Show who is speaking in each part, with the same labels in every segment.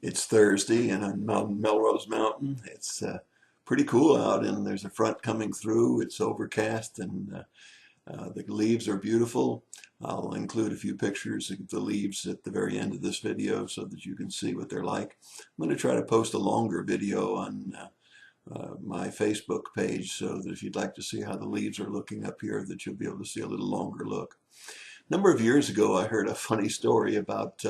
Speaker 1: It's Thursday and on Melrose Mountain. It's pretty cool out, and there's a front coming through. It's overcast, and the leaves are beautiful. I'll include a few pictures of the leaves at the very end of this video so that you can see what they're like. I'm going to try to post a longer video on my Facebook page so that if you'd like to see how the leaves are looking up here, that you'll be able to see a little longer look. A number of years ago, I heard a funny story about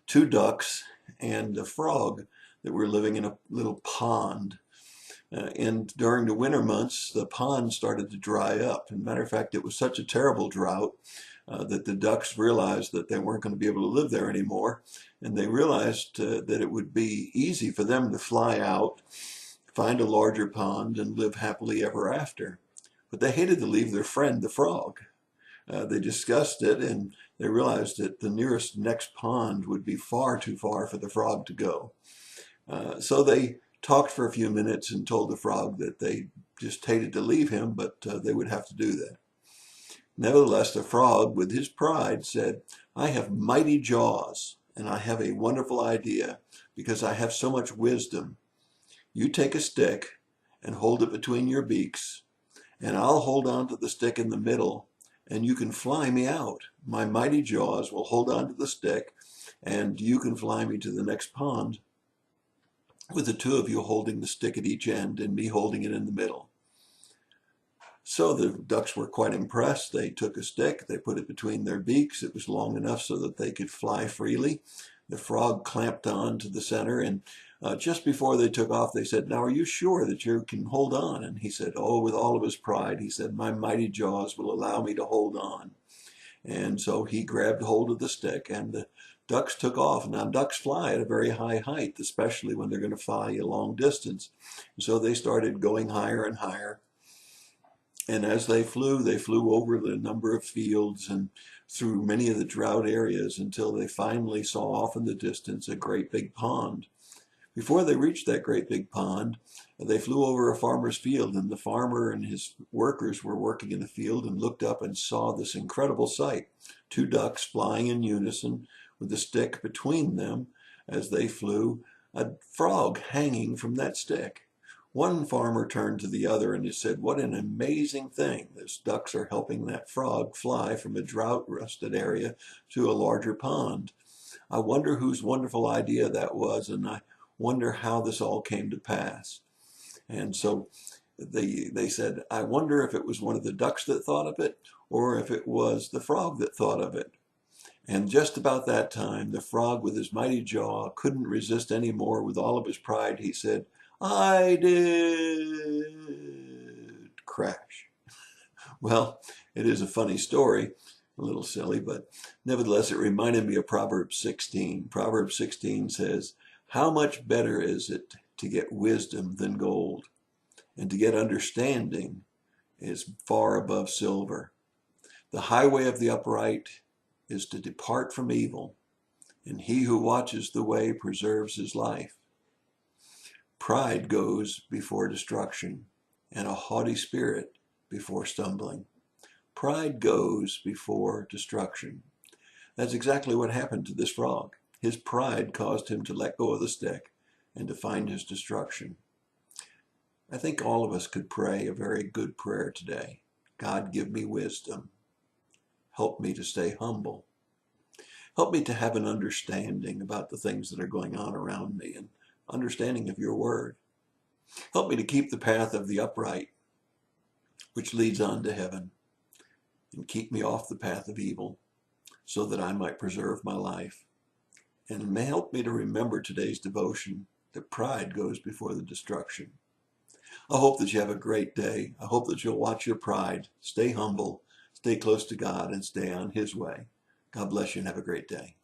Speaker 1: two ducks and a frog that were living in a little pond. And during the winter months, the pond started to dry up. As a matter of fact, it was such a terrible drought that the ducks realized that they weren't going to be able to live there anymore. And they realized that it would be easy for them to fly out, find a larger pond, and live happily ever after. But they hated to leave their friend, the frog. They discussed it, and they realized that the next pond would be far too far for the frog to go. So they talked for a few minutes and told the frog that they just hated to leave him, but they would have to do that. Nevertheless, the frog, with his pride, said, "I have mighty jaws, and I have a wonderful idea because I have so much wisdom. You take a stick and hold it between your beaks, and I'll hold on to the stick in the middle, and you can fly me out. My mighty jaws will hold on to the stick, and you can fly me to the next pond with the two of you holding the stick at each end and me holding it in the middle." So the ducks were quite impressed. They took a stick, they put it between their beaks. It was long enough so that they could fly freely. The frog clamped on to the center, and just before they took off, they said, "Now, are you sure that you can hold on?" And he said, "Oh," with all of his pride, he said, "My mighty jaws will allow me to hold on." And so he grabbed hold of the stick, and the ducks took off. Now, ducks fly at a very high height, especially when they're going to fly a long distance. So they started going higher and higher. And as they flew over the number of fields and through many of the drought areas until they finally saw off in the distance a great big pond. Before they reached that great big pond, they flew over a farmer's field, and the farmer and his workers were working in the field and looked up and saw this incredible sight. Two ducks flying in unison with a stick between them as they flew, a frog hanging from that stick. One farmer turned to the other and he said, "What an amazing thing. Those ducks are helping that frog fly from a drought-rusted area to a larger pond. I wonder whose wonderful idea that was, and I wonder how this all came to pass." And so they said, "I wonder if it was one of the ducks that thought of it, or if it was the frog that thought of it." And just about that time, the frog, with his mighty jaw, couldn't resist any more. With all of his pride, he said, "I did." Crash. Well, it is a funny story, a little silly, but nevertheless, it reminded me of Proverbs 16. Proverbs 16 says, "How much better is it to get wisdom than gold, and to get understanding is far above silver. The highway of the upright is to depart from evil, and he who watches the way preserves his life. Pride goes before destruction, and a haughty spirit before stumbling." Pride goes before destruction. That's exactly what happened to this frog. His pride caused him to let go of the stick and to find his destruction. I think all of us could pray a very good prayer today. God, give me wisdom. Help me to stay humble. Help me to have an understanding about the things that are going on around me and understanding of your word. Help me to keep the path of the upright, which leads on to heaven, and keep me off the path of evil so that I might preserve my life. And may help me to remember today's devotion that pride goes before the destruction. I hope that you have a great day. I hope that you'll watch your pride, stay humble, stay close to God, and stay on his way. God bless you and have a great day.